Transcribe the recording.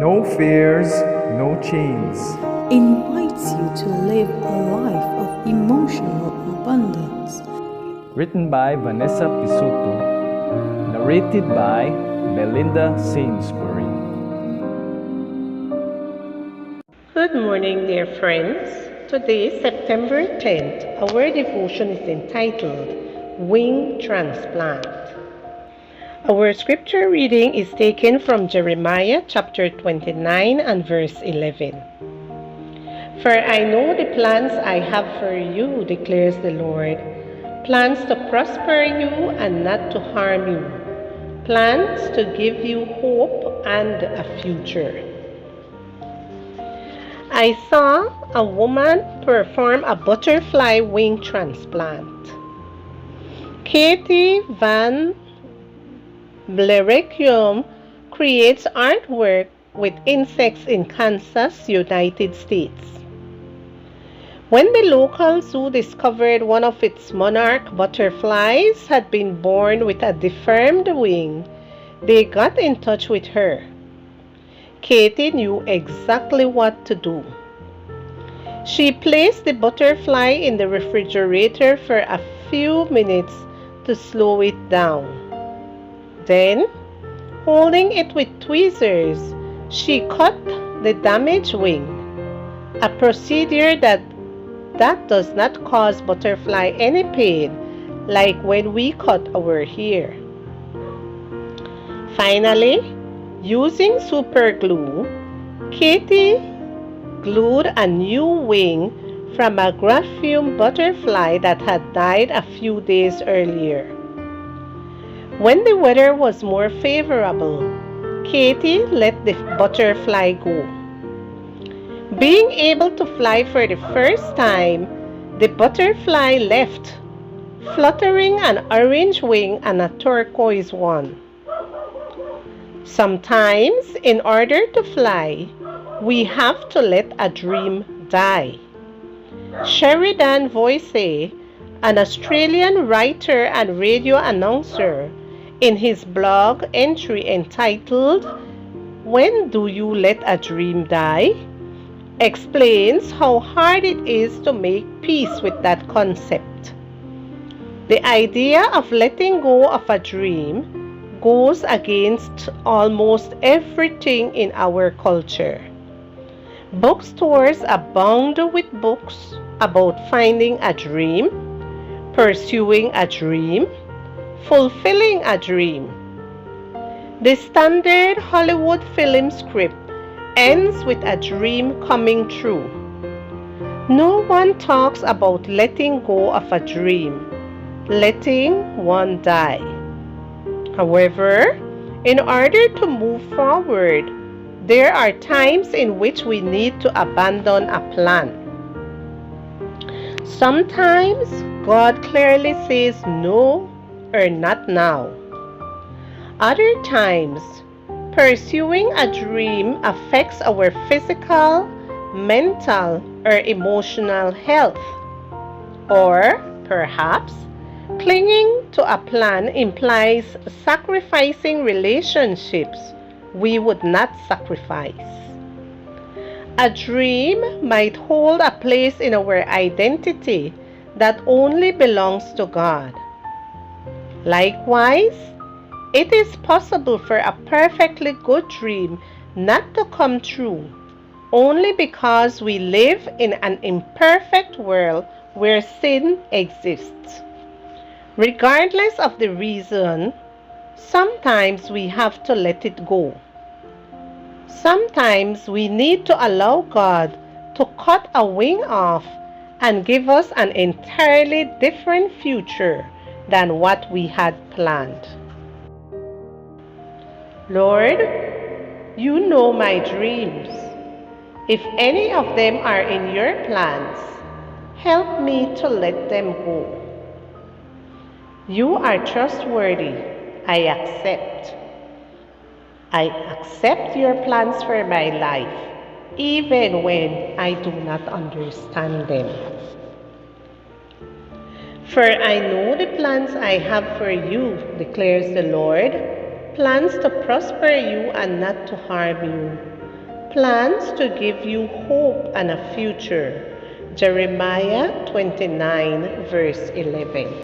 No fears, no chains. Invites you to live a life of emotional abundance. Written by Vanessa Pisuto. Narrated by Belinda Sainsbury. Good morning, dear friends. Today, September 10th, our devotion is entitled Wing Transplant. Our scripture reading is taken from Jeremiah chapter 29 and verse 11. For I know the plans I have for you, declares the Lord, plans to prosper you and not to harm you, plans to give you hope and a future. I saw a woman perform a butterfly wing transplant. Katie Van Blerekium creates artwork with insects in Kansas, United States. When the local zoo discovered one of its monarch butterflies had been born with a deformed wing, they got in touch with her. Katie knew exactly what to do. She placed the butterfly in the refrigerator for a few minutes to slow it down. Then, holding it with tweezers, she cut the damaged wing, a procedure that does not cause butterfly any pain, like when we cut our hair. Finally, using super glue, Katie glued a new wing from a graphene butterfly that had died a few days earlier. When the weather was more favorable, Katie let the butterfly go. Being able to fly for the first time, the butterfly left, fluttering an orange wing and a turquoise one. Sometimes, in order to fly, we have to let a dream die. Sheridan Voysey, an Australian writer and radio announcer, in his blog entry entitled "When Do You Let a Dream Die?" explains how hard it is to make peace with that concept. The idea of letting go of a dream goes against almost everything in our culture. Bookstores abound with books about finding a dream, pursuing a dream, fulfilling a dream. The standard Hollywood film script ends with a dream coming true. No one talks about letting go of a dream, letting one die. However, in order to move forward, there are times in which we need to abandon a plan. Sometimes God clearly says no or not now. Other times, pursuing a dream affects our physical, mental, or emotional health. Or perhaps, clinging to a plan implies sacrificing relationships we would not sacrifice. A dream might hold a place in our identity that only belongs to God. Likewise, it is possible for a perfectly good dream not to come true, only because we live in an imperfect world where sin exists. Regardless of the reason, sometimes we have to let it go. Sometimes we need to allow God to cut a wing off and give us an entirely different future than what we had planned. Lord, you know my dreams. If any of them are in your plans, help me to let them go. You are trustworthy. I accept. I accept your plans for my life, even when I do not understand them. For I know the plans I have for you, declares the Lord, plans to prosper you and not to harm you, plans to give you hope and a future. Jeremiah 29, verse 11.